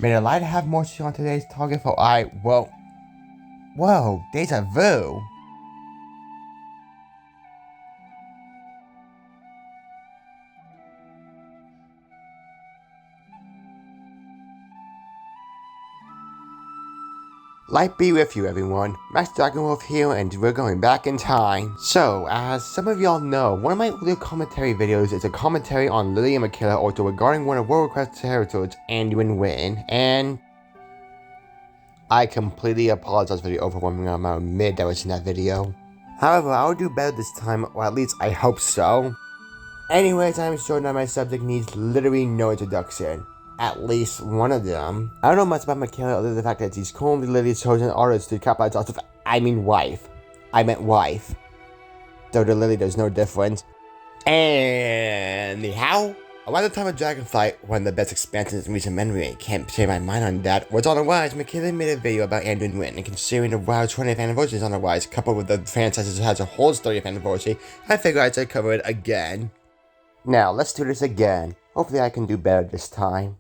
May the light have more to on today's target for whoa, deja vu. Light be with you, everyone. Max Dragonwolf here, and we're going back in time. So, as some of y'all know, one of my earlier commentary videos is a commentary on Lily and Mikaela Orchard regarding one of Warcraft territories, Anduin Wrynn, and I completely apologize for the overwhelming amount of mid that was in that video. However, I will do better this time, or at least I hope so. Anyways, I'm sure that my subject needs literally no introduction. At least one of them. I don't know much about Mikaela other than the fact that she's currently Lily's chosen artist to capitalize off of wife. I meant wife. Though to Lily there's no difference. Anyhow, around the time of Dragonflight, one of the best expansions in recent memory, I can't say my mind on that, was on the rise. Mikaela made a video about Anduin Wrynn, and considering the WoW 20th anniversary is on the rise, coupled with the franchise has a whole 30th anniversary, I figured I'd cover it again. Now, let's do this again. Hopefully I can do better this time.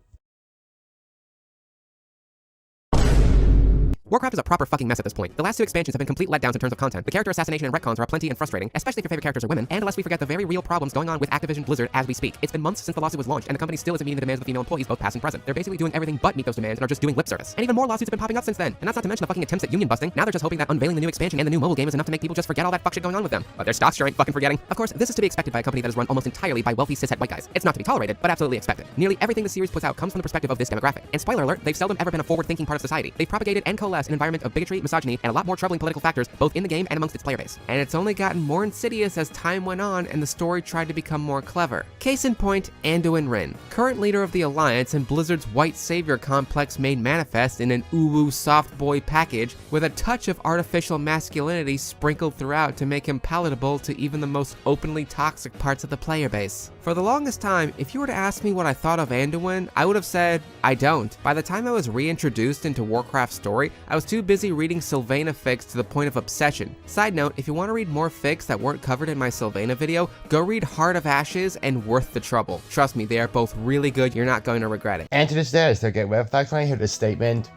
Warcraft is a proper fucking mess at this point. The last two expansions have been complete letdowns in terms of content. The character assassination and retcons are aplenty and frustrating, especially if your favorite characters are women, and unless we forget the very real problems going on with Activision Blizzard as we speak. It's been months since the lawsuit was launched, and the company still isn't meeting the demands of the female employees, both past and present. They're basically doing everything but meet those demands and are just doing lip service. And even more lawsuits have been popping up since then. And that's not to mention the fucking attempts at union busting. Now they're just hoping that unveiling the new expansion and the new mobile game is enough to make people just forget all that fuck shit going on with them. But their stocks sure ain't fucking forgetting. Of course, this is to be expected by a company that is run almost entirely by wealthy cishet white guys. It's not to be tolerated, but absolutely expected. Nearly everything the series puts out comes from the perspective of this demographic. And spoiler alert, they've seldom ever been a forward-thinking part of society. They've propagated and coalesced an environment of bigotry, misogyny, and a lot more troubling political factors, both in the game and amongst its player base. And it's only gotten more insidious as time went on and the story tried to become more clever. Case in point, Anduin Wrynn, current leader of the Alliance and Blizzard's white savior complex made manifest in an uwu soft boy package with a touch of artificial masculinity sprinkled throughout to make him palatable to even the most openly toxic parts of the player base. For the longest time, if you were to ask me what I thought of Anduin, I would have said, I don't. By the time I was reintroduced into Warcraft's story, I was too busy reading Sylvana fics to the point of obsession. Side note, if you want to read more fics that weren't covered in my Sylvana video, go read Heart of Ashes and Worth the Trouble. Trust me, they are both really good, you're not going to regret it. And to this day, I still get red flags when I hear this statement.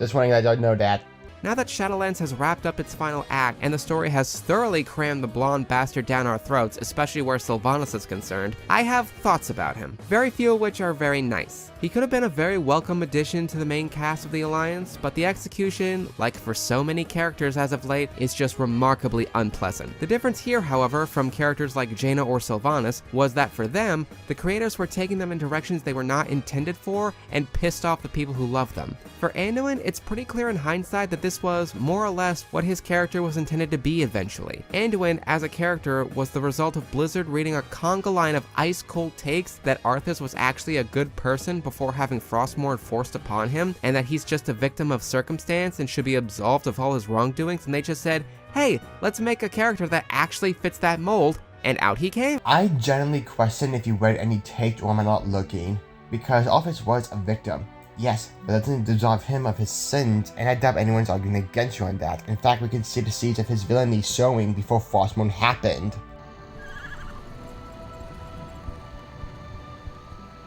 Just wanting to let you know that. Now that Shadowlands has wrapped up its final act, and the story has thoroughly crammed the blonde bastard down our throats, especially where Sylvanas is concerned, I have thoughts about him, very few of which are very nice. He could have been a very welcome addition to the main cast of the Alliance, but the execution, like for so many characters as of late, is just remarkably unpleasant. The difference here, however, from characters like Jaina or Sylvanas, was that for them, the creators were taking them in directions they were not intended for, and pissed off the people who loved them. For Anduin, it's pretty clear in hindsight that this was, more or less, what his character was intended to be eventually. Anduin, as a character, was the result of Blizzard reading a conga line of ice-cold takes that Arthas was actually a good person before having Frostmourne forced upon him, and that he's just a victim of circumstance and should be absolved of all his wrongdoings, and they just said, hey, let's make a character that actually fits that mold, and out he came. I genuinely question if you read any takes or am I not looking, because Arthas was a victim. Yes, but that doesn't absolve him of his sins, and I doubt anyone's arguing against you on that. In fact, we can see the seeds of his villainy showing before Frostmourne happened.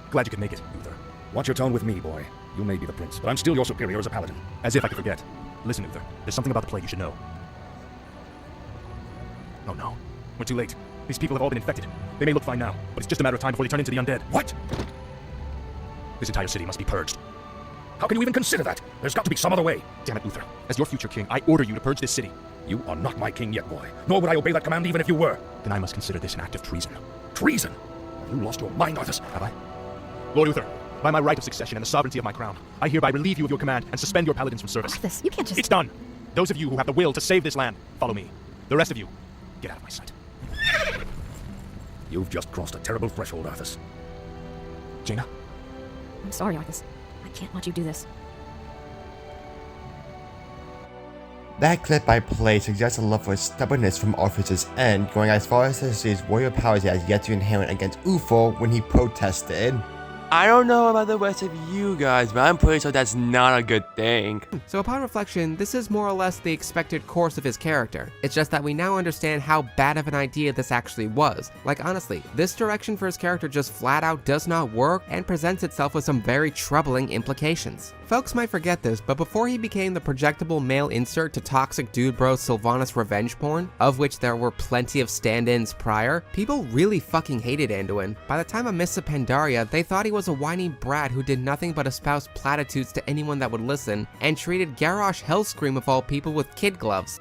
Glad you could make it, Uther. Watch your tone with me, boy. You may be the prince, but I'm still your superior as a paladin. As if I could forget. Listen, Uther, there's something about the plague you should know. Oh no, we're too late. These people have all been infected. They may look fine now, but it's just a matter of time before they turn into the undead. What? This entire city must be purged. How can you even consider that? There's got to be some other way. Damn it, Uther. As your future king, I order you to purge this city. You are not my king yet, boy. Nor would I obey that command even if you were. Then I must consider this an act of treason. Treason? Have you lost your mind, Arthas? Have I? Lord Uther, by my right of succession and the sovereignty of my crown, I hereby relieve you of your command and suspend your paladins from service. Arthas, you can't just... It's done. Those of you who have the will to save this land, follow me. The rest of you, get out of my sight. You've just crossed a terrible threshold, Arthas. Jaina? I'm sorry, Arthas. I can't watch you do this. That clip I played suggests a love for stubbornness from Arthas' end, going as far as to say his warrior powers he has yet to inherit against Ulfor when he protested. I don't know about the rest of you guys, but I'm pretty sure that's not a good thing. So upon reflection, this is more or less the expected course of his character. It's just that we now understand how bad of an idea this actually was. Like honestly, this direction for his character just flat out does not work and presents itself with some very troubling implications. Folks might forget this, but before he became the projectable male insert to toxic dude bro Sylvanas revenge porn, of which there were plenty of stand-ins prior, people really fucking hated Anduin. By the time of Mists of Pandaria, they thought he was a whiny brat who did nothing but espouse platitudes to anyone that would listen, and treated Garrosh Hellscream of all people with kid gloves.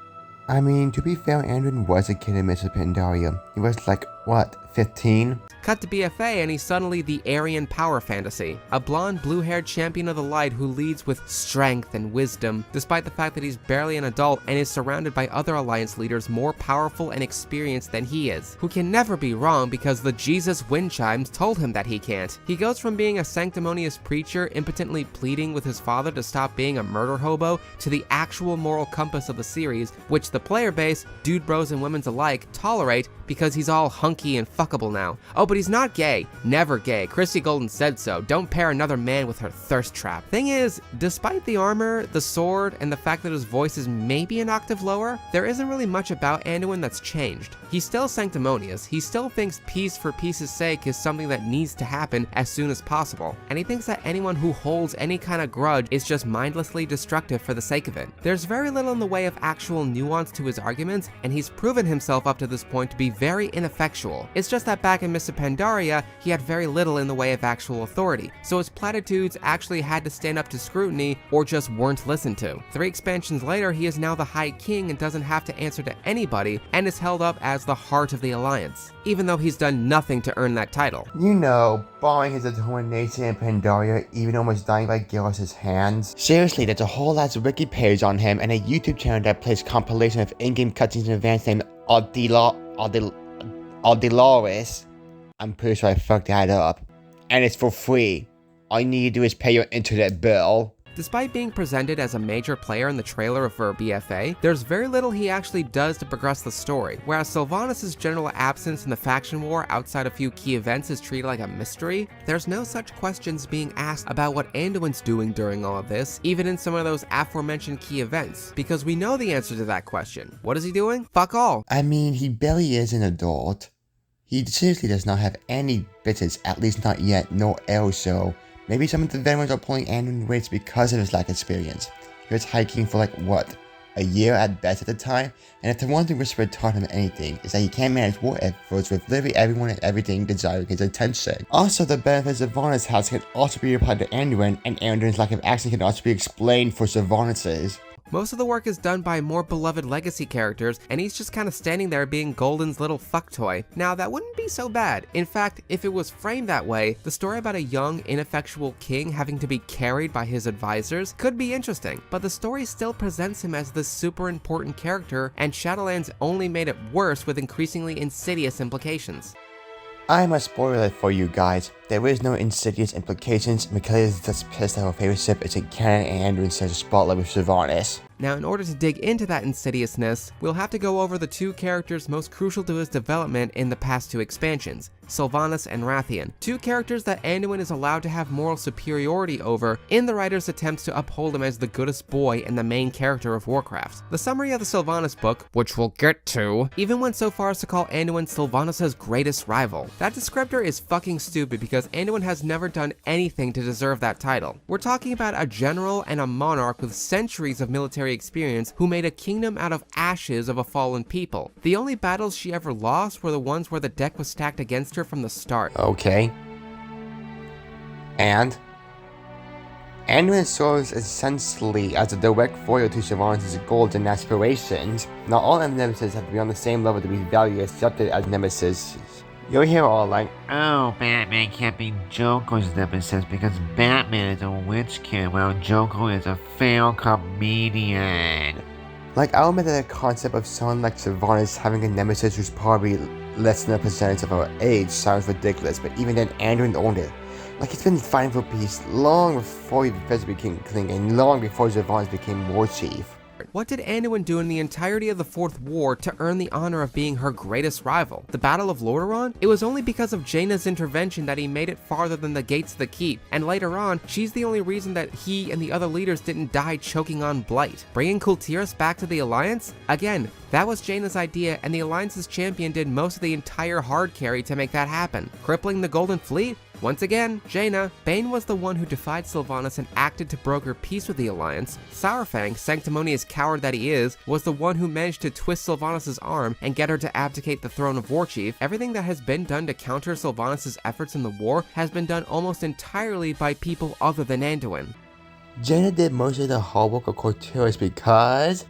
I mean, to be fair, Anduin was a kid in Mists of Pandaria. He was like, what, 15? Cut to BFA and he's suddenly the Aryan power fantasy, a blonde, blue-haired champion of the light who leads with strength and wisdom, despite the fact that he's barely an adult and is surrounded by other Alliance leaders more powerful and experienced than he is, who can never be wrong because the Jesus wind chimes told him that he can't. He goes from being a sanctimonious preacher impotently pleading with his father to stop being a murder hobo to the actual moral compass of the series, which the player base, dude bros and women's alike, tolerate because he's all hunky and fuckable now. Oh, but he's not gay. Never gay. Christy Golden said so. Don't pair another man with her thirst trap. Thing is, despite the armor, the sword, and the fact that his voice is maybe an octave lower, there isn't really much about Anduin that's changed. He's still sanctimonious. He still thinks peace for peace's sake is something that needs to happen as soon as possible. And he thinks that anyone who holds any kind of grudge is just mindlessly destructive for the sake of it. There's very little in the way of actual nuance to his arguments, and he's proven himself up to this point to be very ineffectual. It's just that back in Mists of Pandaria, he had very little in the way of actual authority, so his platitudes actually had to stand up to scrutiny or just weren't listened to. 3 expansions later, he is now the High King and doesn't have to answer to anybody, and is held up as the heart of the Alliance, even though he's done nothing to earn that title. You know, barring his determination in Pandaria, even almost dying by Garrosh's hands. Seriously, there's a whole ass wiki page on him and a YouTube channel that plays compilation of in-game cutscenes in advance named Audilores. I'm pretty sure I fucked that up. And it's for free. All you need to do is pay your internet bill. Despite being presented as a major player in the trailer for BFA, there's very little he actually does to progress the story, whereas Sylvanas' general absence in the faction war outside a few key events is treated like a mystery. There's no such questions being asked about what Anduin's doing during all of this, even in some of those aforementioned key events, because we know the answer to that question. What is he doing? Fuck all. I mean, he barely is an adult. He seriously does not have any bitches, at least not yet, nor else so. Maybe some of the veterans are pulling Anduin weights because of his lack of experience. He was hiking for like, what, a year at best at the time? And if the one thing Whisper taught him anything, is that he can't manage war efforts with literally everyone and everything desiring his attention. Also, the benefits Sylvanas has can also be applied to Anduin, and Anduin's lack of action can also be explained for Sylvanas's. Most of the work is done by more beloved legacy characters, and he's just kind of standing there being Golden's little fuck toy. Now, that wouldn't be so bad. In fact, if it was framed that way, the story about a young, ineffectual king having to be carried by his advisors could be interesting, but the story still presents him as this super important character, and Shadowlands only made it worse with increasingly insidious implications. I'm a spoiler for you guys. There is no insidious implications. Mikaela is just pissed that her favorite ship isn't canon and Anduin shares a spotlight with Sylvanas. Now, in order to dig into that insidiousness, we'll have to go over the 2 characters most crucial to his development in the past 2 expansions, Sylvanas and Rathian, 2 characters that Anduin is allowed to have moral superiority over in the writer's attempts to uphold him as the goodest boy and the main character of Warcraft. The summary of the Sylvanas book, which we'll get to, even went so far as to call Anduin Sylvanas' greatest rival. That descriptor is fucking stupid because Anduin has never done anything to deserve that title. We're talking about a general and a monarch with centuries of military experience who made a kingdom out of ashes of a fallen people. The only battles she ever lost were the ones where the deck was stacked against her from the start. Okay. And Anduin serves essentially as a direct foil to Sylvanas' goals and aspirations. Not all nemesis have to be on the same level to be valued and accepted as nemesis. You'll hear all like, oh, Batman can't be Joker's nemesis because Batman is a witch kid while Joker is a failed comedian. Like, I'll admit that the concept of someone like Sylvanas having a nemesis who's probably less than a percentage of her age sounds ridiculous, but even then, Anduin owned it. Like, he's been fighting for peace long before he first became king and long before Sylvanas became war chief. Orchard. What did Anduin do in the entirety of the Fourth War to earn the honor of being her greatest rival? The Battle of Lordaeron? It was only because of Jaina's intervention that he made it farther than the gates of the keep, and later on, she's the only reason that he and the other leaders didn't die choking on blight. Bringing Kultiras back to the Alliance? Again, that was Jaina's idea, and the Alliance's champion did most of the entire hard carry to make that happen. Crippling the Golden Fleet? Once again, Jaina. Bane was the one who defied Sylvanas and acted to broker peace with the Alliance. Saurfang, sanctimonious coward that he is, was the one who managed to twist Sylvanas' arm and get her to abdicate the throne of Warchief. Everything that has been done to counter Sylvanas' efforts in the war has been done almost entirely by people other than Anduin. Jaina did most of the hard work of Kultiras because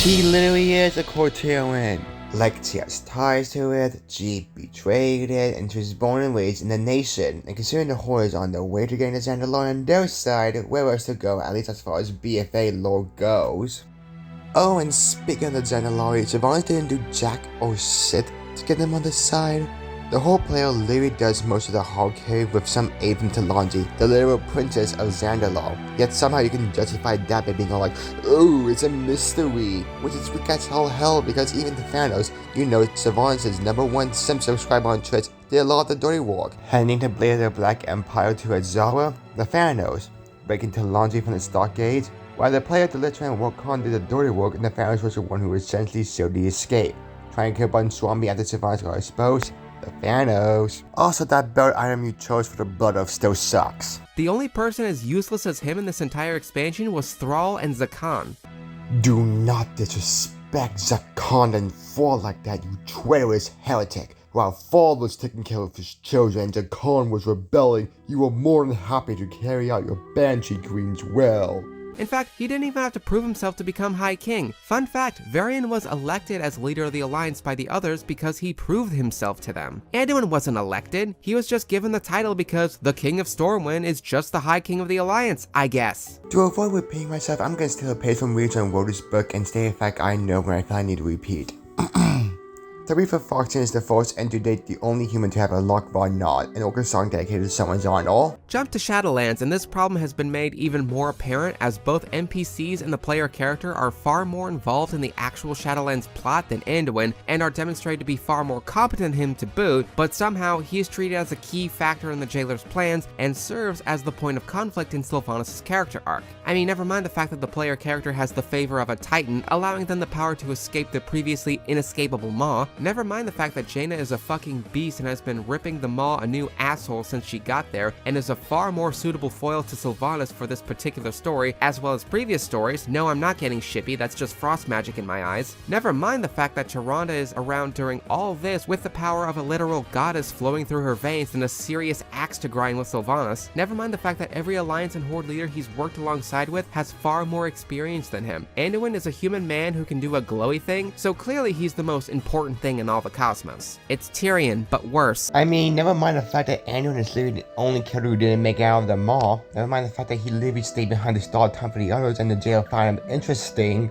she literally is a Kultiran. Like she has ties to it, she betrayed it, and she was born and raised in the nation. And considering the horrors on their way to getting the Zandalore on their side, where else to go, at least as far as BFA lore goes. Oh, and speaking of the Zandalore, Sylvanas didn't do jack or shit to get them on the side. The whole player literally does most of the hard carry with some aid from Talanji, the literal princess of Zandalore. Yet somehow you can justify that by being all like, oh, it's a mystery, which is weak as all hell because even the Thanos, you know, Sylvanas' #1 sim subscriber on Twitch, did a lot of the dirty work. Handing the blade of the Black Empire to Azara, the Thanos, breaking Talanji from the stockade, while the player to Litran and Wakon did the dirty work and the Thanos was the one who essentially sealed the escape. Trying to kill Swami after Sylvanas got exposed. The Thanos. Also, that belt item you chose for the Blood Oath still sucks. The only person as useless as him in this entire expansion was Thrall and Zakan. Do not disrespect Zakan and Thrall like that, you traitorous heretic. While Thrall was taking care of his children and Zakan was rebelling, you were more than happy to carry out your Banshee dreams well. In fact, he didn't even have to prove himself to become High King. Fun fact, Varian was elected as leader of the Alliance by the others because he proved himself to them. Anduin wasn't elected, he was just given the title because the King of Stormwind is just the High King of the Alliance, I guess. To avoid repeating myself, I'm gonna steal a page from Reader and wrote this book and state a fact I know when I finally need to repeat. Tarifa Foxton is the first and to date the only human to have a Lockvar nod, an orca song dedicated to someone's honor. Jump to Shadowlands, and this problem has been made even more apparent as both NPCs and the player character are far more involved in the actual Shadowlands plot than Anduin, and are demonstrated to be far more competent than him to boot, but somehow he is treated as a key factor in the Jailer's plans and serves as the point of conflict in Sylvanas' character arc. I mean, never mind the fact that the player character has the favor of a Titan, allowing them the power to escape the previously inescapable Maw. Never mind the fact that Jaina is a fucking beast and has been ripping the Maw a new asshole since she got there, and is a far more suitable foil to Sylvanas for this particular story, as well as previous stories. No, I'm not getting shippy, that's just frost magic in my eyes. Never mind the fact that Tyrande is around during all this with the power of a literal goddess flowing through her veins and a serious axe to grind with Sylvanas. Never mind the fact that every Alliance and Horde leader he's worked alongside with has far more experience than him. Anduin is a human man who can do a glowy thing, so clearly he's the most important thing in all the cosmos. It's Tyrion, but worse. I mean, never mind the fact that Anduin is literally the only character who didn't make it out of the Maw. Never mind the fact that he literally stayed behind to stall time for the others and the jail found him interesting,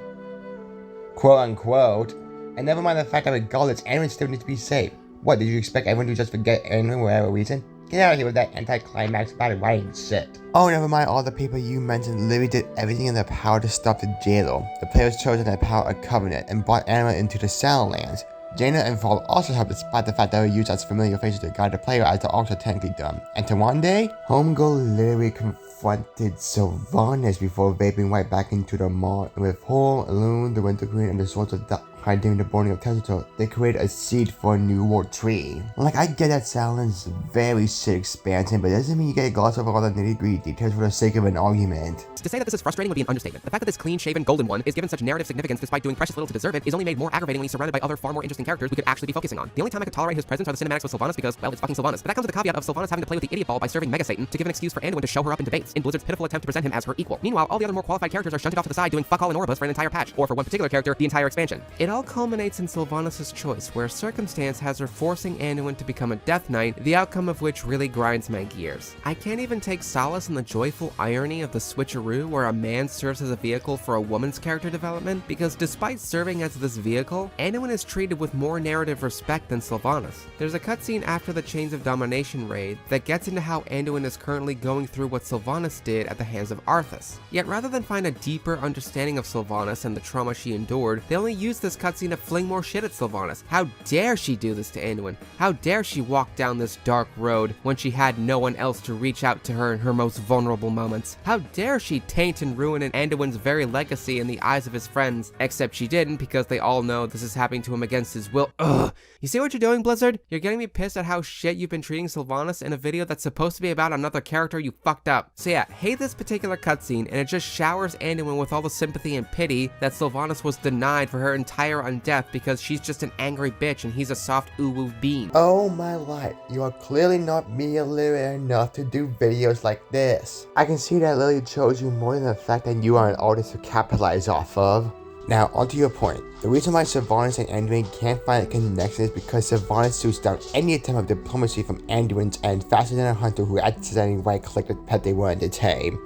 quote unquote. And never mind the fact that regardless, Anduin still needs to be saved. What, did you expect everyone to just forget Anduin for whatever reason? Get out of here with that anticlimax body writing shit. Oh, never mind all the people you mentioned literally did everything in their power to stop the jailer. The players chose in their power a covenant and brought Anduin into the Shadowlands. Jaina and Val also helped despite the fact that they were used as familiar faces to guide the player as they're also technically dumb. And Tyrande, Homegirl literally confronted Sylvanas before vaping right back into the Maw. And with her, Loon, the Winter Queen, and the Swords of hiding the burning of Tezzito, they create a seed for a new world tree. Like, I get that Shadowlands is very shit expansion, but it doesn't mean you get gloss over all the nitty-gritty details for the sake of an argument. To say that this is frustrating would be an understatement. The fact that this clean-shaven golden one is given such narrative significance despite doing precious little to deserve it is only made more aggravating when he's surrounded by other far more interesting characters we could actually be focusing on. The only time I could tolerate his presence are the cinematics with Sylvanas because, well, it's fucking Sylvanas. But that comes with the caveat of Sylvanas having to play with the idiot ball by serving Mega Satan to give an excuse for Anduin to show her up in debates, in Blizzard's pitiful attempt to present him as her equal. Meanwhile, all the other more qualified characters are shunted off to the side doing fuck all in Orbus for an entire patch, or for one particular character, the entire expansion. It all culminates in Sylvanas' choice, where circumstance has her forcing Anduin to become a Death Knight, the outcome of which really grinds my gears. I can't even take solace in the joyful irony of the switcheroo where a man serves as a vehicle for a woman's character development, because despite serving as this vehicle, Anduin is treated with more narrative respect than Sylvanas. There's a cutscene after the Chains of Domination raid that gets into how Anduin is currently going through what Sylvanas did at the hands of Arthas. Yet rather than find a deeper understanding of Sylvanas and the trauma she endured, they only use this cutscene to fling more shit at Sylvanas. How dare she do this to Anduin? How dare she walk down this dark road when she had no one else to reach out to her in her most vulnerable moments? How dare she taint and ruin Anduin's very legacy in the eyes of his friends? Except she didn't, because they all know this is happening to him against his will. Ugh. You see what you're doing, Blizzard? You're getting me pissed at how shit you've been treating Sylvanas in a video that's supposed to be about another character. You fucked up. So yeah, hate this particular cutscene, and it just showers Anduin with all the sympathy and pity that Sylvanas was denied for her entire undeath because she's just an angry bitch and he's a soft uwu bean. Oh my life, you are clearly not media literate enough to do videos like this. I can see that Lily chose you more than the fact that you are an artist to capitalize off of. Now, onto your point. The reason why Sylvanas and Anduin can't find a connection is because Sylvanas shoots down any attempt of diplomacy from Anduin's end faster than a hunter who accidentally right-clicked the pet they wanted to tame.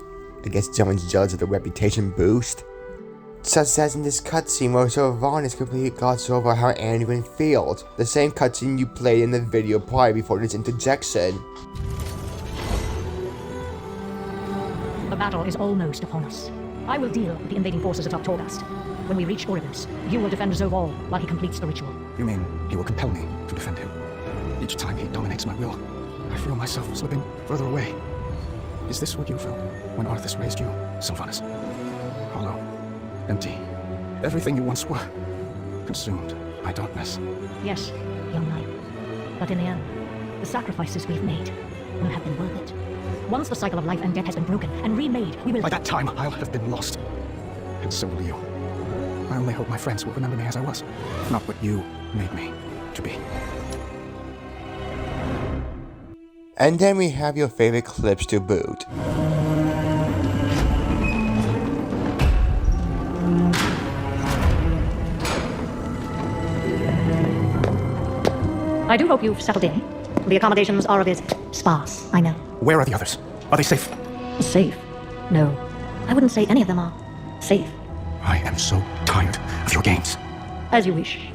I guess someone's jealous of the reputation boost. Such as in this cutscene where Sylvanas completely glossed over how Anduin feels. The same cutscene you played in the video prior before this interjection. The battle is almost upon us. I will deal with the invading forces of Torghast. When we reach Oribus, you will defend Zoval while he completes the ritual. You mean he will compel me to defend him? Each time he dominates my will, I feel myself slipping further away. Is this what you felt when Arthas raised you, Sylvanas? Hollow, empty. Everything you once were, consumed by darkness. Yes, young knight. But in the end, the sacrifices we've made will have been worth it. Once the cycle of life and death has been broken and remade, we will— By that time, I'll have been lost. And so will you. I only hope my friends will remember me as I was, not what you made me to be. And then we have your favorite clips to boot. I do hope you've settled in. The accommodations are a bit sparse, I know. Where are the others? Are they safe? Safe? No. I wouldn't say any of them are safe. I am so tired of your games. As you wish.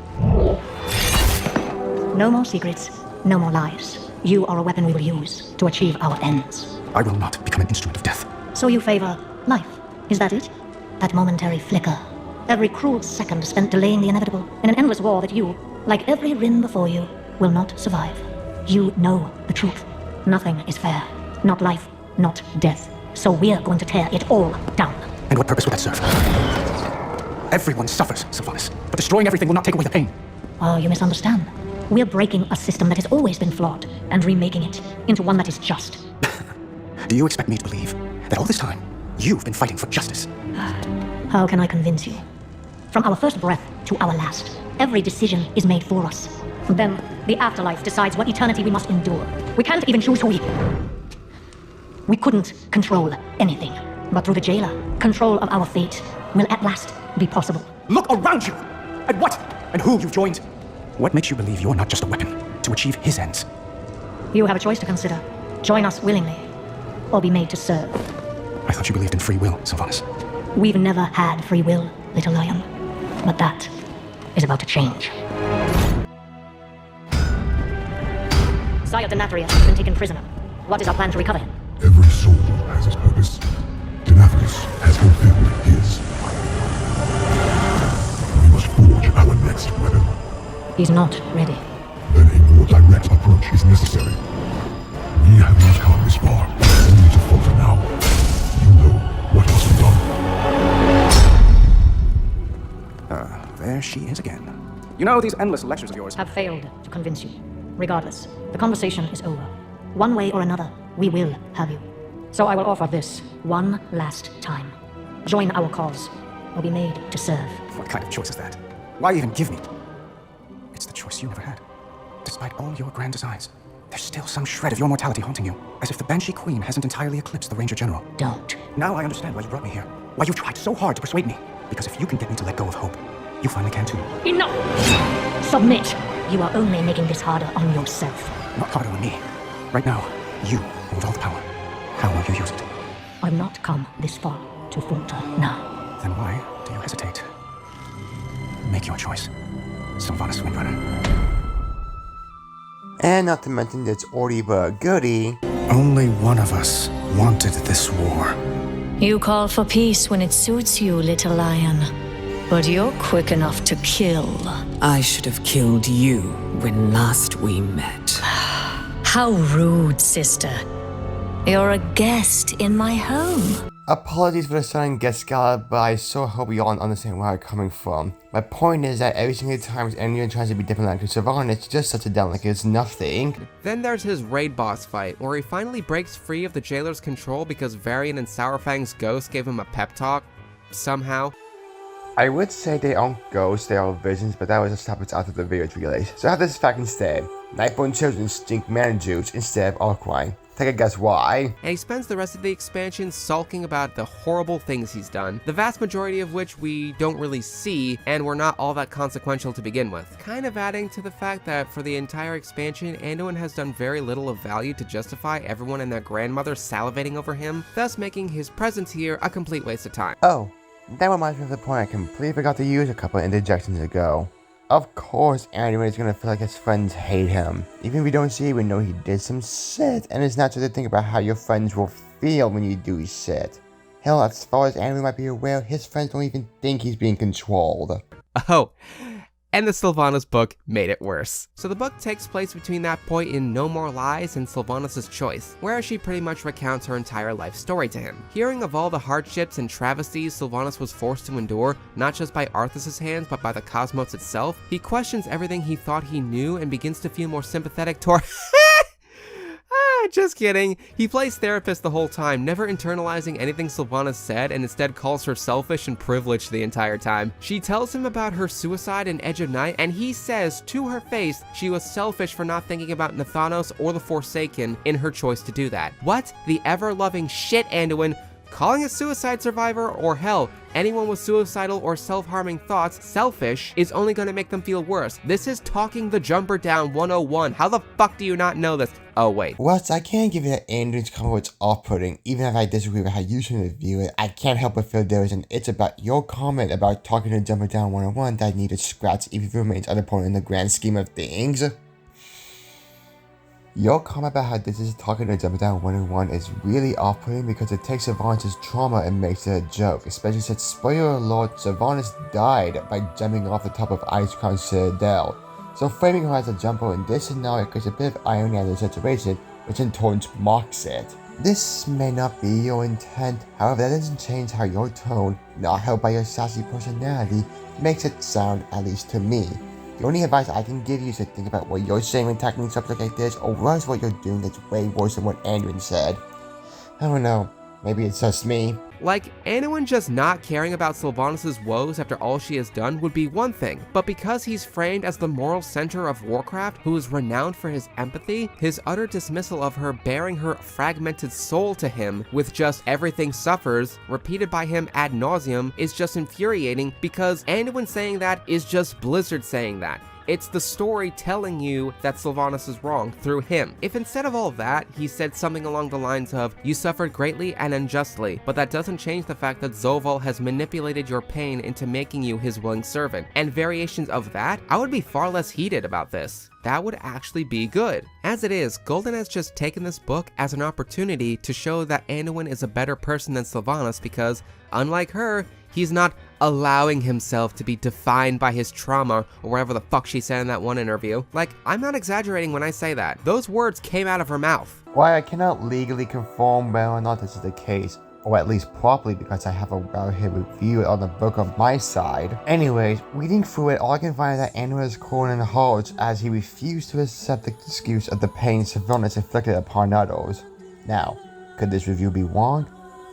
No more secrets, no more lies. You are a weapon we will use to achieve our ends. I will not become an instrument of death. So you favor life, is that it? That momentary flicker. Every cruel second spent delaying the inevitable in an endless war that you, like every Wrynn before you, will not survive. You know the truth. Nothing is fair. Not life, not death. So we're going to tear it all down. And what purpose would that serve? Everyone suffers, Sylvanas, but destroying everything will not take away the pain. Oh, you misunderstand. We're breaking a system that has always been flawed and remaking it into one that is just. Do you expect me to believe that all this time, you've been fighting for justice? How can I convince you? From our first breath to our last, every decision is made for us. Then, the afterlife decides what eternity we must endure. We can't even choose who we couldn't control anything. But through the jailer, control of our fate will at last be possible. Look around you! At what and who you've joined. What makes you believe you're not just a weapon to achieve his ends? You have a choice to consider. Join us willingly, or be made to serve. I thought you believed in free will, Sylvanas. We've never had free will, little lion. But that is about to change. Sire Denathrius has been taken prisoner. What is our plan to recover him? Every soul has its purpose. Denathrius has fulfilled his. We must forge our next weapon. He's not ready. Then a more direct approach is necessary. We have not come this far, only to falter now. You know what must be done. There she is again. You know, these endless lectures of yours Have failed to convince you. Regardless, the conversation is over. One way or another, we will have you. So I will offer this one last time. Join our cause, or be made to serve. What kind of choice is that? Why even give me? It's the choice you never had. Despite all your grand designs, there's still some shred of your mortality haunting you, as if the Banshee Queen hasn't entirely eclipsed the Ranger General. Don't. Now I understand why you brought me here. Why you tried so hard to persuade me. Because if you can get me to let go of hope, You finally can too. Enough! Submit! You are only making this harder on yourself. Not harder on me. Right now, you hold all the power. How will you use it? I've not come this far to falter now. Then why do you hesitate? Make your choice. Sylvanas Windrunner. And not to mention it's already but a goodie. Only one of us wanted this war. You call for peace when it suits you, little lion. But you're quick enough to kill. I should have killed you when last we met. How rude, sister. You're a guest in my home. Apologies for the sudden guest gala, but I so hope you all understand where I'm coming from. My point is that every single time anyone tries to be diplomatic to Sylvanas, it's just such a down like it's nothing. Then there's his raid boss fight, where he finally breaks free of the jailer's control because Varian and Sourfang's ghost gave him a pep talk. Somehow. I would say they aren't ghosts, they are visions, but that was just happens after the video release. So I have this fact instead. Nightborn children stink man juice instead of Alkaline. Take a guess why? And he spends the rest of the expansion sulking about the horrible things he's done, the vast majority of which we don't really see and were not all that consequential to begin with. Kind of adding to the fact that for the entire expansion, Anduin has done very little of value to justify everyone and their grandmother salivating over him, thus making his presence here a complete waste of time. Oh, that reminds me of the point I completely forgot to use a couple of interjections ago. Of course, Anduin is gonna feel like his friends hate him. Even if we don't see it, we know he did some shit, and it's natural to think about how your friends will feel when you do shit. Hell, as far as Anduin might be aware, his friends don't even think he's being controlled. Oh, and the Sylvanas book made it worse. So the book takes place between that point in No More Lies and Sylvanas' Choice, where she pretty much recounts her entire life story to him. Hearing of all the hardships and travesties Sylvanas was forced to endure, not just by Arthas' hands, but by the cosmos itself, he questions everything he thought he knew and begins to feel more sympathetic toward just kidding. He plays therapist the whole time, never internalizing anything Sylvanas said, and instead calls her selfish and privileged the entire time. She tells him about her suicide in Edge of Night, and he says to her face she was selfish for not thinking about Nathanos or the Forsaken in her choice to do that. What? The ever-loving shit, Anduin. Calling a suicide survivor, or hell, anyone with suicidal or self-harming thoughts selfish is only going to make them feel worse. This is talking the jumper down 101. How the fuck do you not know this? Oh, wait. Whilst I can't give you that Anduin's comment was off-putting, even if I disagree with how you should view it, I can't help but feel there is an it's about your comment about talking to jumper down 101 that I need to scratch if it remains unimportant in the grand scheme of things. Your comment about how this is talking to Jumper Down 101 is really off-putting because it takes Sylvanas' trauma and makes it a joke, especially since, spoiler alert, Sylvanas died by jumping off the top of Ice Crown Citadel. So framing her as a jumper in this scenario creates a bit of irony out of the situation, which in turn mocks it. This may not be your intent, however that doesn't change how your tone, not helped by your sassy personality, makes it sound, at least to me. The only advice I can give you is to think about what you're saying when tackling subject like this, or realize what you're doing that's way worse than what Anduin said. I don't know, maybe it's just me. Like, Anduin just not caring about Sylvanas' woes after all she has done would be one thing, but because he's framed as the moral center of Warcraft, who is renowned for his empathy, his utter dismissal of her bearing her fragmented soul to him with just everything suffers, repeated by him ad nauseum, is just infuriating because Anduin saying that is just Blizzard saying that. It's the story telling you that Sylvanas is wrong through him. If instead of all that, he said something along the lines of, "You suffered greatly and unjustly, but that doesn't change the fact that Zoval has manipulated your pain into making you his willing servant," and variations of that, I would be far less heated about this. That would actually be good. As it is, Golden has just taken this book as an opportunity to show that Anduin is a better person than Sylvanas because, unlike her, he's not allowing himself to be defined by his trauma or whatever the fuck she said in that one interview. Like, I'm not exaggerating when I say that. Those words came out of her mouth. While I cannot legally confirm whether or not this is the case, or at least properly because I have a well-hid review on the book on my side. Anyways, reading through it, all I can find is that Anduin is cold and harsh as he refused to accept the excuse of the pain Sylvanas inflicted upon others. Now, could this review be wrong?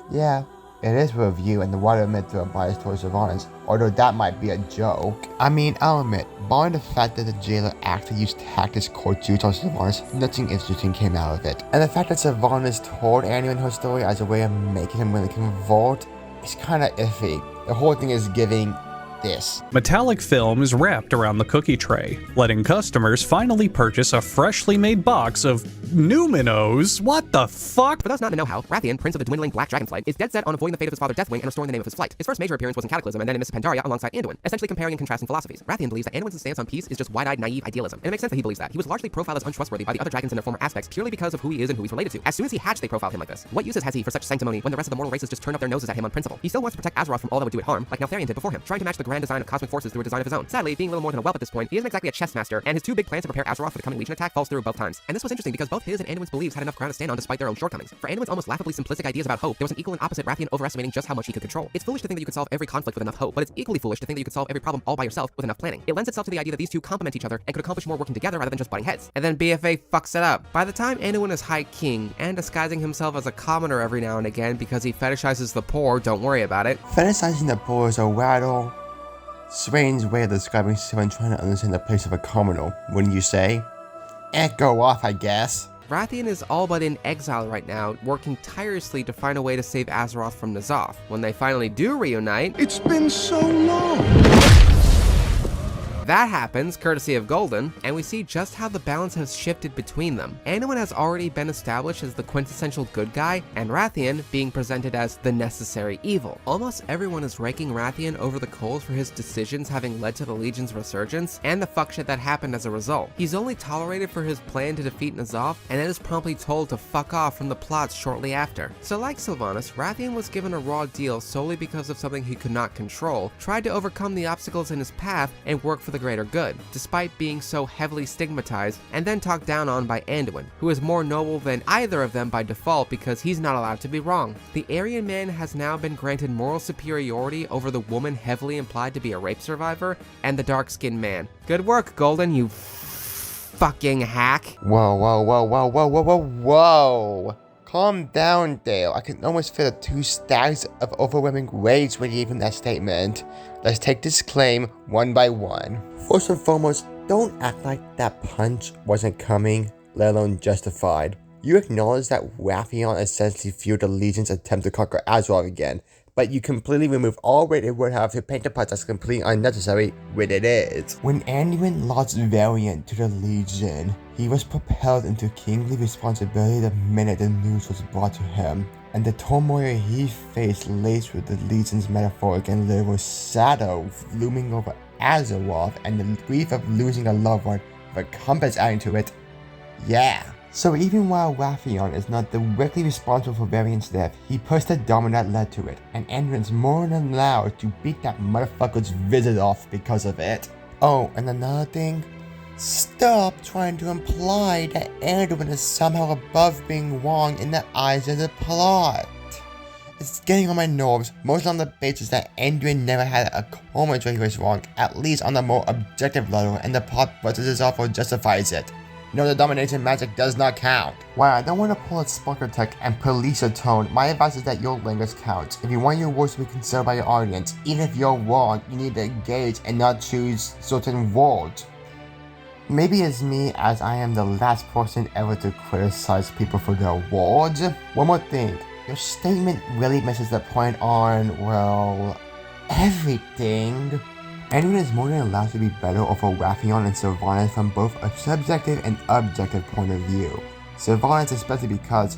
Yeah. It is a review, and the writer admits to a bias towards Sylvanas, although that might be a joke. I mean, I'll admit, barring the fact that the jailer actually used tactics court juice on Sylvanas, nothing interesting came out of it. And the fact that Sylvanas told Anduin her story as a way of making him really convert is kinda iffy. The whole thing is giving, this. Metallic film is wrapped around the cookie tray, letting customers finally purchase a freshly made box of Numinos. What the fuck? For those not in the know-how, Rathian, Prince of the Dwindling Black Dragonflight, is dead set on avoiding the fate of his father Deathwing and restoring the name of his flight. His first major appearance was in Cataclysm and then in Mists of Pandaria alongside Anduin, essentially comparing and contrasting philosophies. Rathian believes that Anduin's stance on peace is just wide-eyed, naive idealism, and it makes sense that he believes that. He was largely profiled as untrustworthy by the other dragons in their former aspects purely because of who he is and who he's related to. As soon as he hatched, they profiled him like this. What uses has he for such sanctimony when the rest of the mortal races just turn up their noses at him on principle? He still wants to protect Azeroth from all that would do it harm, like Neltharion did before him, trying to match the grand design of cosmic forces through a design of his own. Sadly, being little more than a whelp at this point, he isn't exactly a chess master, and his two big plans to prepare Azeroth for the coming Legion attack falls through both times. And this was interesting because both his and Anduin's beliefs had enough ground to stand on despite their own shortcomings. For Anduin's almost laughably simplistic ideas about hope, there was an equal and opposite Rathian overestimating just how much he could control. It's foolish to think that you could solve every conflict with enough hope, but it's equally foolish to think that you could solve every problem all by yourself with enough planning. It lends itself to the idea that these two complement each other and could accomplish more working together rather than just butting heads. And then BFA fucks it up. By the time Anduin is High King and disguising himself as a commoner every now and again because he fetishizes the poor, don't worry about it. Fetishizing the poor is a rattle, strange way of describing someone trying to understand the place of a commoner, wouldn't you say? Go off, I guess. Rathian is all but in exile right now, working tirelessly to find a way to save Azeroth from N'Zoth. When they finally do reunite, It's been so long. that happens, courtesy of Golden, and we see just how the balance has shifted between them. Anduin has already been established as the quintessential good guy, and Rathian being presented as the necessary evil. Almost everyone is raking Rathian over the coals for his decisions having led to the Legion's resurgence, and the fuck shit that happened as a result. He's only tolerated for his plan to defeat N'Zoth, and then is promptly told to fuck off from the plots shortly after. So like Sylvanas, Rathian was given a raw deal solely because of something he could not control, tried to overcome the obstacles in his path, and work for the greater good, despite being so heavily stigmatized and then talked down on by Anduin, who is more noble than either of them by default because he's not allowed to be wrong. The Aryan man has now been granted moral superiority over the woman heavily implied to be a rape survivor and the dark-skinned man. Good work, Golden, you fucking hack. Whoa, whoa, whoa, whoa, whoa, whoa, whoa, whoa. Calm down, Dale. I can almost feel the two stacks of overwhelming rage radiating from that statement. Let's take this claim one by one. First and foremost, don't act like that punch wasn't coming, let alone justified. You acknowledge that Rathian essentially fueled the Legion's attempt to conquer Azeroth again, but you completely remove all weight it would have to paint the punch as completely unnecessary, when it is. When Anduin lost Valiant to the Legion, he was propelled into kingly responsibility the minute the news was brought to him, and the turmoil he faced laced with the Legion's metaphoric and literal shadow looming over Azeroth and the grief of losing a loved one with a compass adding to it. Yeah. So even while Rathian is not directly responsible for Valiant's death, he pushed the domino that led to it, and Anduin's more than allowed to beat that motherfucker's visit off because of it. Oh, and another thing, stop trying to imply that Anduin is somehow above being wrong in the eyes of the plot. It's getting on my nerves, mostly on the basis that Anduin never had a moment when he was wrong, at least on the more objective level, and the plot butters itself or justifies it. No, the domination magic does not count. While I don't want to pull a Sparker Tech and police a tone, my advice is that your language counts. If you want your words to be considered by your audience, even if you're wrong, you need to engage and not choose certain words. Maybe it's me, as I am the last person ever to criticize people for their words. One more thing, your statement really misses the point on, well, everything. Anduin is more than allowed to be better over Rathian and Sylvanas from both a subjective and objective point of view. Sylvanas especially because,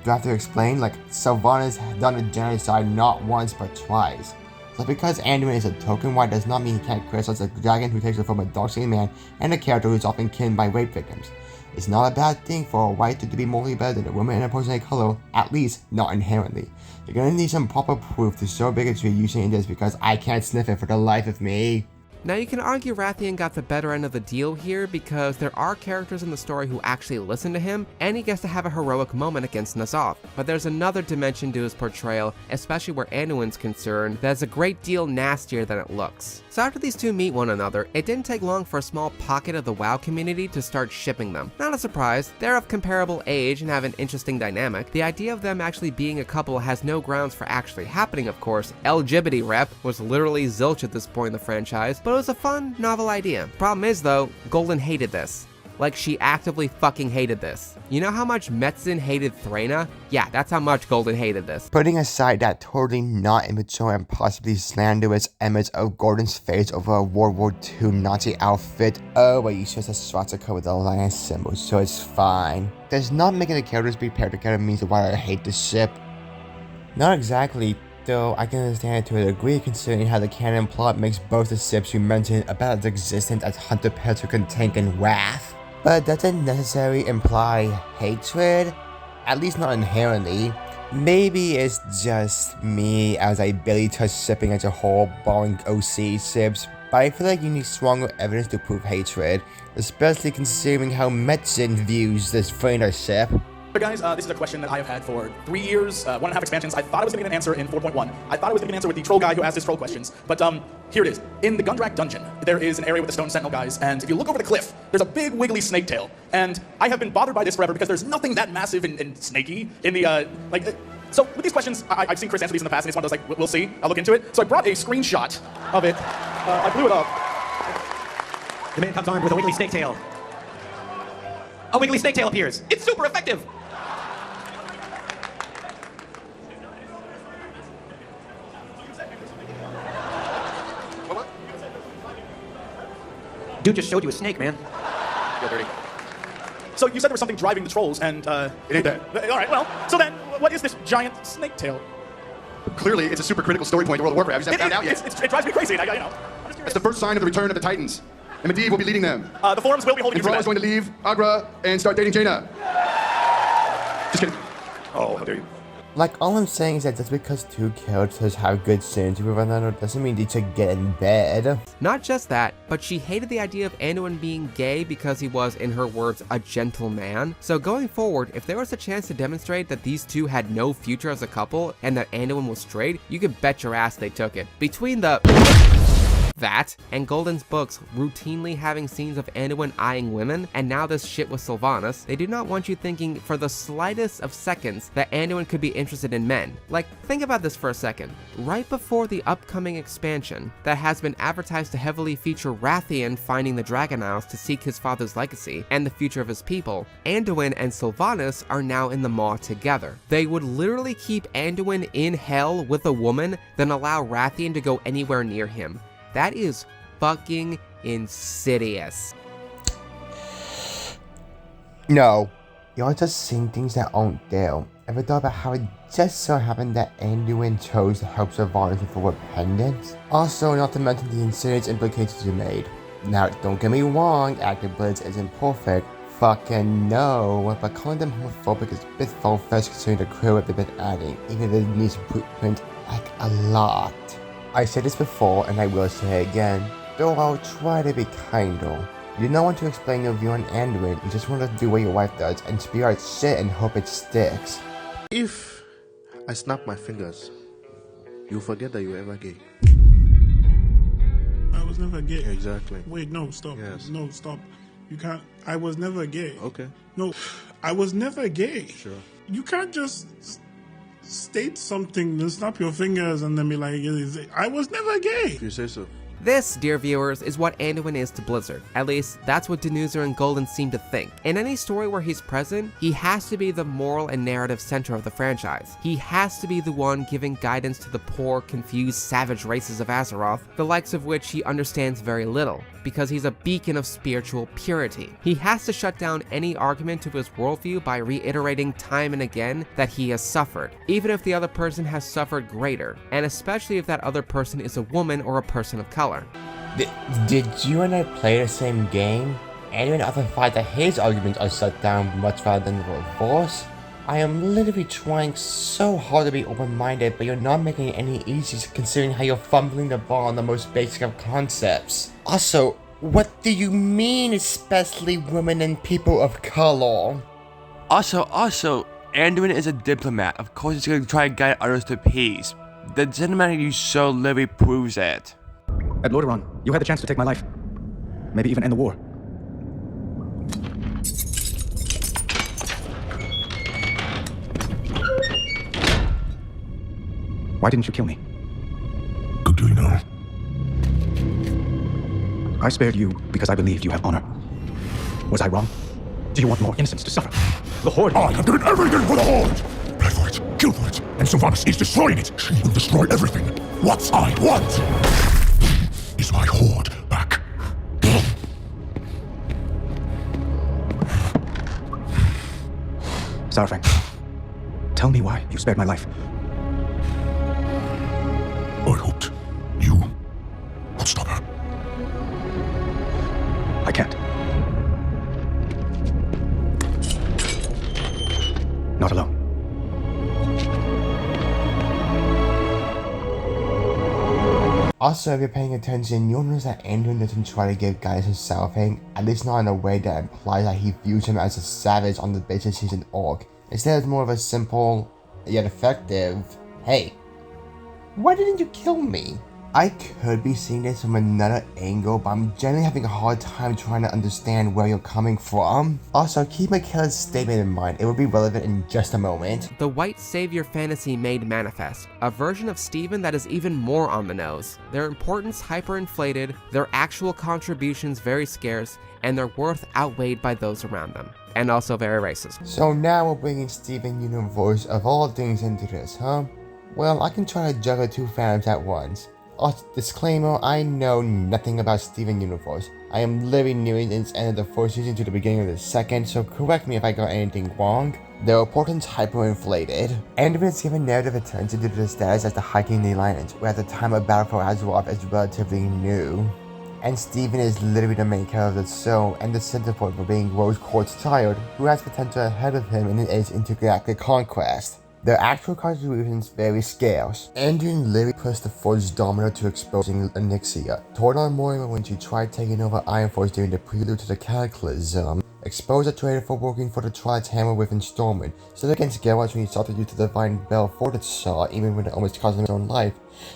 do I have to explain, like, Sylvanas has done a genocide not once but twice. So because Anduin is a token white does not mean he can't criticize a dragon who takes the form of a dark-skinned man and a character who is often kin by rape victims. It's not a bad thing for a white to be morally better than a woman and a person of color, at least not inherently. You're gonna need some proper proof to show bigotry using this because I can't sniff it for the life of me. Now you can argue Rathian got the better end of the deal here because there are characters in the story who actually listen to him, and he gets to have a heroic moment against N'Zoth. But there's another dimension to his portrayal, especially where Anduin's concerned, that's a great deal nastier than it looks. So after these two meet one another, it didn't take long for a small pocket of the WoW community to start shipping them. Not a surprise, they're of comparable age and have an interesting dynamic. The idea of them actually being a couple has no grounds for actually happening, of course. LGBT rep was literally zilch at this point in the franchise, but it was a fun, novel idea. Problem is though, Golden hated this. Like she actively fucking hated this. You know how much Metzen hated Thraina? Yeah, that's how much Golden hated this. Putting aside that totally not immature and possibly slanderous image of Golden's face over a World War II Nazi outfit, oh, but you chose a swastika with the alliance symbol, so it's fine. Does not making the characters be paired together means why I hate the ship? Not exactly, though I can understand it to a degree considering how the canon plot makes both the ships you mentioned about its existence as Hunter Patrick and Tank and Wrath. But doesn't necessarily imply hatred? At least not inherently. Maybe it's just me as I barely touch shipping as a whole, barring OC ships, but I feel like you need stronger evidence to prove hatred, especially considering how Metzen views this Thraina ship. But guys, this is a question that I have had for 3 years, 1.5 expansions. I thought I was going to get an answer in 4.1. I thought I was going to get an answer with the troll guy who asked his troll questions. But here it is. In the Gundrak dungeon, there is an area with the stone sentinel guys, and if you look over the cliff, there's a big wiggly snake tail. And I have been bothered by this forever because there's nothing that massive and snaky in the, so with these questions, I've seen Chris answer these in the past, and it's one of those like, we'll see, I'll look into it. So I brought a screenshot of it. I blew it up. The man comes armed with a wiggly snake tail. A wiggly snake tail appears. It's super effective! Dude just showed you a snake, man. Feel dirty. So you said there was something driving the trolls, and it ain't that. All right, well, so then what is this giant snake tail? Clearly, it's a super critical story point to World of Warcraft. I just haven't found out yet. It drives me crazy. I'm just It's the first sign of the return of the Titans. And Medivh will be leading them. The forums will be holding and Thrall is going to leave Agra and start dating Jaina. Just kidding. Oh, how dare you. Like, all I'm saying is that just because two characters have good synergy with one another doesn't mean they should get in bed. Not just that, but she hated the idea of Anduin being gay because he was, in her words, a gentleman. So going forward, if there was a chance to demonstrate that these two had no future as a couple and that Anduin was straight, you could bet your ass they took it. Between the that and Golden's books routinely having scenes of Anduin eyeing women, and now this shit with Sylvanas, they do not want you thinking for the slightest of seconds that Anduin could be interested in men. Like, think about this for a second. Right before the upcoming expansion that has been advertised to heavily feature Rathian finding the Dragon Isles to seek his father's legacy and the future of his people, Anduin and Sylvanas are now in the Maw together. They would literally keep Anduin in hell with a woman, then allow Rathian to go anywhere near him. That is fucking insidious. No, y'all just saying things that aren't there. Ever thought about how it just so happened that Anduin chose to help Sylvanas for repentance? Also, not to mention the insidious implications you made. Now, don't get me wrong, active Blitz isn't perfect. Fucking no, but calling them homophobic is a bit far-fetched considering the crew have been adding, even if it needs to print like a lot. I said this before, and I will say it again, though I'll try to be kinder. You do not want to explain your view on Anduin, you just want to do what your wife does, and spew out shit and hope it sticks. If I snap my fingers, you'll forget that you were ever gay. I was never gay. Exactly. Wait, no, stop. Yes. No, stop. You can't. I was never gay. Okay. No, I was never gay. Sure. You can't just state something, then snap your fingers, and then be like, I was never gay. If you say so. This, dear viewers, is what Anduin is to Blizzard. At least, that's what Denuzer and Golden seem to think. In any story where he's present, he has to be the moral and narrative center of the franchise. He has to be the one giving guidance to the poor, confused, savage races of Azeroth, the likes of which he understands very little, because he's a beacon of spiritual purity. He has to shut down any argument to his worldview by reiterating time and again that he has suffered, even if the other person has suffered greater, and especially if that other person is a woman or a person of color. Did you and I play the same game? Anduin often finds that his arguments are shut down much rather than the reverse. I am literally trying so hard to be open-minded, but you're not making it any easier considering how you're fumbling the ball on the most basic of concepts. Also, what do you mean, especially women and people of color? Also, Anduin is a diplomat. Of course he's going to try to guide others to peace. The cinematic you show literally proves it. At Lordaeron, you had the chance to take my life. Maybe even end the war. Why didn't you kill me? Good to know. I spared you because I believed you had honor. Was I wrong? Do you want more innocents to suffer? The Horde... I have done everything for the Horde! Play for it, kill for it, and Sylvanas is destroying it. She will destroy everything. What I want is my Horde back. Sarafang, tell me why you spared my life. I hoped you would stop her. I can't. Not alone. Also, if you're paying attention, you'll notice that Anduin doesn't try to give guidance to Sarafang, at least not in a way that implies that he views him as a savage on the basis he's an orc. Instead, it's more of a simple, yet effective, hey, why didn't you kill me? I could be seeing this from another angle, but I'm generally having a hard time trying to understand where you're coming from. Also, keep Mikaela's statement in mind, it will be relevant in just a moment. The white savior fantasy made manifest, a version of Steven that is even more on the nose. Their importance hyperinflated, their actual contributions very scarce, and their worth outweighed by those around them. And also very racist. So now we're bringing Steven Universe of all things into this, huh? Well, I can try to juggle two fandoms at once. Also, disclaimer, I know nothing about Steven Universe. I am literally nearing its end of the first season to the beginning of the second, so correct me if I got anything wrong. Their importance hyperinflated. Anduin is given narrative attention due to the status as the High King of the Alliance, where at the time of Battle for Azeroth is relatively new. And Steven is literally the main character of the show and the center point for being Rose Quartz's child, who has potential ahead of him in his intergalactic conquest. Their actual contributions very scarce. Anduin literally pushed the Forge's domino to exposing Onyxia, told on Moira when she tried taking over Ironforge during the prelude to the Cataclysm, exposed a traitor for working for the Triad's hammer with Stormwind, stood against Geralt when he sought to use the Divine Bell for the Shaw even when it almost cost him his own life,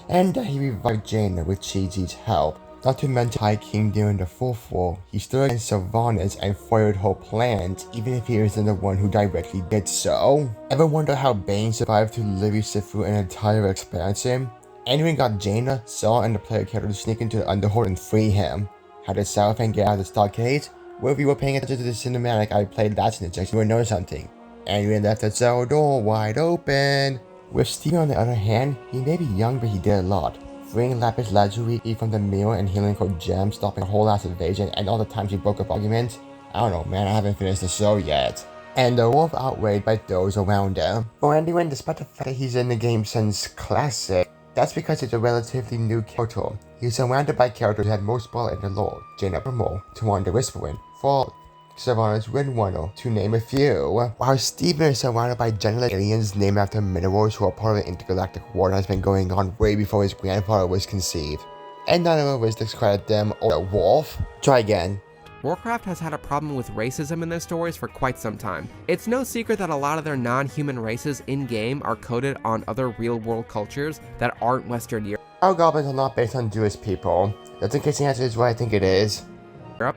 and that he revived Jaina with Chi-Chi's help. Not to mention High King during the Fourth War, he stood against Sylvanas and foiled her plans, even if he isn't the one who directly did so. Ever wonder how Bane survived to literally sit through an entire expansion? Anduin got Jaina, Saw, and the player character to sneak into the Underworld and free him. How did Sarafang get out of the stockade? Well, if you were paying attention to the cinematic I played last in the section, you would know something. Anduin left the cell door wide open. With Steven on the other hand, he may be young but he did a lot. Freeing Lapis Lazuli from the mirror and healing her gem, stopping a whole ass invasion, and all the times she broke up arguments. I don't know, man, I haven't finished the show yet. And the wolf outweighed by those around him. For Anduin, despite the fact that he's in the game since Classic, that's because it's a relatively new character. He's surrounded by characters who had more spotlight in the lore. Jaina Primor, Tuan the Whispering, Fall, Sylvanas Windrunner, to name a few. While Steven is surrounded by gentless aliens named after minerals who are part of the intergalactic war that has been going on way before his grandfather was conceived. And none of us discredit them or the wolf. Try again. Warcraft has had a problem with racism in their stories for quite some time. It's no secret that a lot of their non-human races in-game are coded on other real-world cultures that aren't Western Europe. Our goblins are not based on Jewish people. Just in case the answer is what I think it is.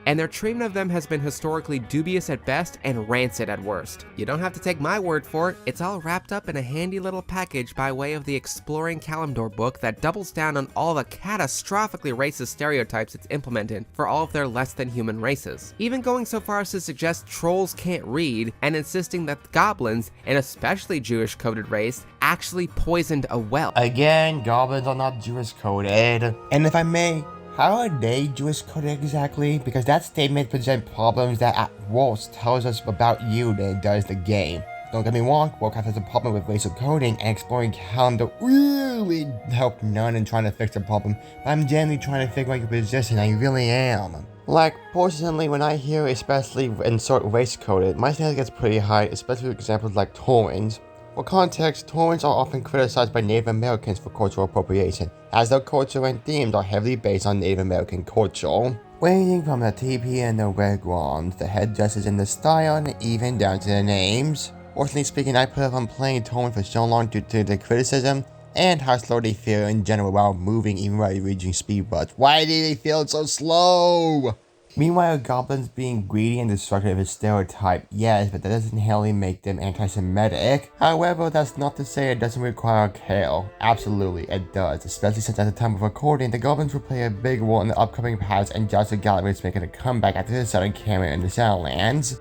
And their treatment of them has been historically dubious at best and rancid at worst. You don't have to take my word for it, it's all wrapped up in a handy little package by way of the Exploring Kalimdor book that doubles down on all the catastrophically racist stereotypes it's implemented for all of their less than human races. Even going so far as to suggest trolls can't read, and insisting that goblins, an especially Jewish coded race, actually poisoned a well. Again, goblins are not Jewish coded. And if I may, how are they Jewish coded exactly? Because that statement presents problems that at worst tells us about you than it does the game. Don't get me wrong, Warcraft has a problem with racial coding, and Exploring Kalimdor really helped none in trying to fix the problem, but I'm genuinely trying to figure out your position, I really am. Like, personally, when I hear especially insert race coded, my stance gets pretty high, especially with examples like Taurens. For context, Taurens are often criticized by Native Americans for cultural appropriation, as their culture and themes are heavily based on Native American culture. Ranging from the teepee and the wigwams, the headdresses and the style, and even down to the names. Personally speaking, I put up on playing Tauren for so long due to the criticism, and how slow they feel in general while moving even while reaching speed buds. Why do they feel so slow? Meanwhile, goblins being greedy and destructive is a stereotype, yes, but that doesn't inherently make them anti-Semitic. However, that's not to say it doesn't require a kill. Absolutely, it does, especially since at the time of recording, the goblins will play a big role in the upcoming patch and Judge the Galleries making a comeback after the Southern Cameron in the Shadowlands.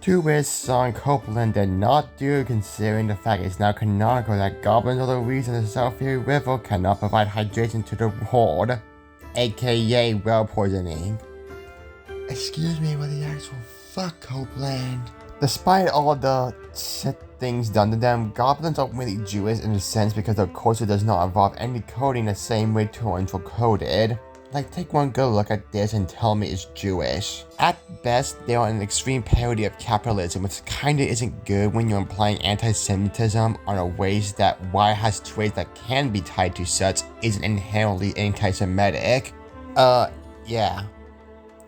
To which Sean Copeland did not do, considering the fact it's now canonical that goblins are the reason the Southfield River cannot provide hydration to the Horde, aka well poisoning. Excuse me, what the actual fuck, Copeland? Despite all the shit things done to them, goblins are really Jewish in a sense because their culture does not involve any coding the same way Torrents were coded. Like, take one good look at this and tell me it's Jewish. At best, they are an extreme parody of capitalism, which kinda isn't good when you're implying anti-Semitism on a ways that why it has traits that can be tied to such isn't inherently anti-Semitic. Yeah.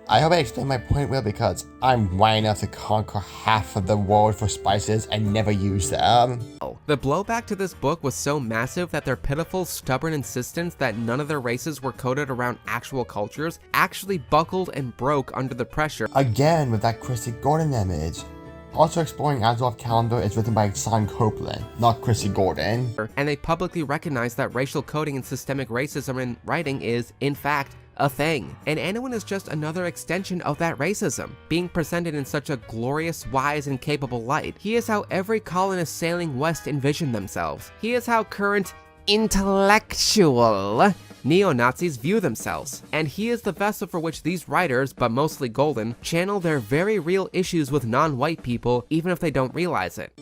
I hope I explained my point well because I'm white enough to conquer half of the world for spices and never use them. The blowback to this book was so massive that their pitiful, stubborn insistence that none of their races were coded around actual cultures actually buckled and broke under the pressure. Again with that Chrissy Gordon image. Also Exploring Azeroth Calendar is written by Sean Copeland, not Chrissy Gordon. And they publicly recognize that racial coding and systemic racism in writing is, in fact, a thing. And Anduin is just another extension of that racism, being presented in such a glorious, wise, and capable light. He is how every colonist sailing west envisioned themselves. He is how current intellectual neo-Nazis view themselves. And he is the vessel for which these writers, but mostly Golden, channel their very real issues with non-white people, even if they don't realize it.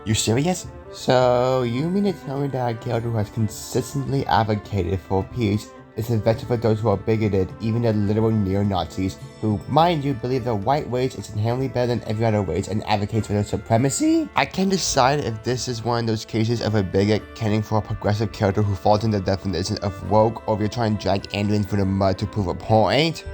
You serious? So, you mean to tell me that a character who has consistently advocated for peace is a vector for those who are bigoted, even the literal neo-Nazis, who, mind you, believe the white race is inherently better than every other race and advocates for their supremacy? I can't decide if this is one of those cases of a bigot caring for a progressive character who falls in the definition of woke, or if you're trying to drag Anduin through the mud to prove a point.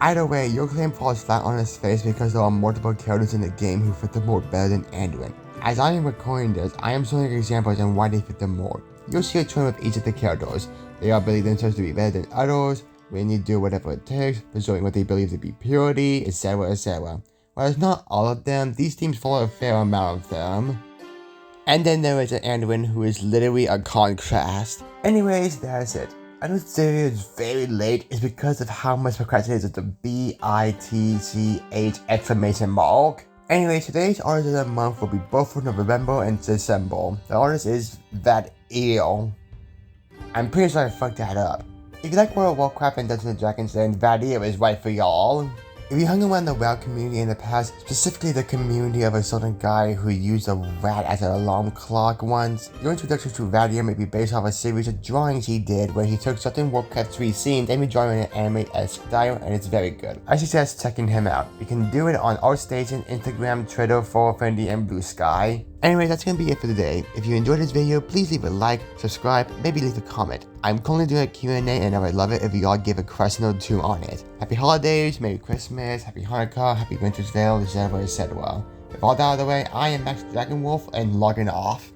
Either way, your claim falls flat on its face because there are multiple characters in the game who fit the mold better than Anduin. As I am recording this, I am showing examples on why they fit the mold. You'll see a trend with each of the characters. They all believe themselves to be better than others, willing to do whatever it takes, pursuing what they believe to be purity, etc, etc. While it's not all of them, these themes follow a fair amount of them. And then there is an Anduin who is literally a contrast. Anyways, that's it. I know this video is very late is because of how much procrastination is the BITCH exclamation mark. Anyway, today's artist of the month will be both for November and December. The artist is Valdhir. I'm pretty sure I fucked that up. If you like World of Warcraft and Dungeons & Dragons, then Valdhir is right for y'all. If you hung around the WoW community in the past, specifically the community of a certain guy who used a rat as an alarm clock once, your introduction to Valdhir may be based off a series of drawings he did where he took certain Warcraft 3 scenes and redrew in an anime-esque style, and it's very good. I suggest checking him out. You can do it on ArtStation, Instagram, Twitter, 4Friendly, and Blue Sky. Anyway, that's gonna be it for today. If you enjoyed this video, please leave a like, subscribe, maybe leave a comment. I'm currently doing a Q&A and I would love it if y'all give a question or two on it. Happy holidays, Merry Christmas, Happy Hanukkah, Happy Winter's Veil, etc, etc. With all that out of the way, I am Max Dragonwolf and logging off.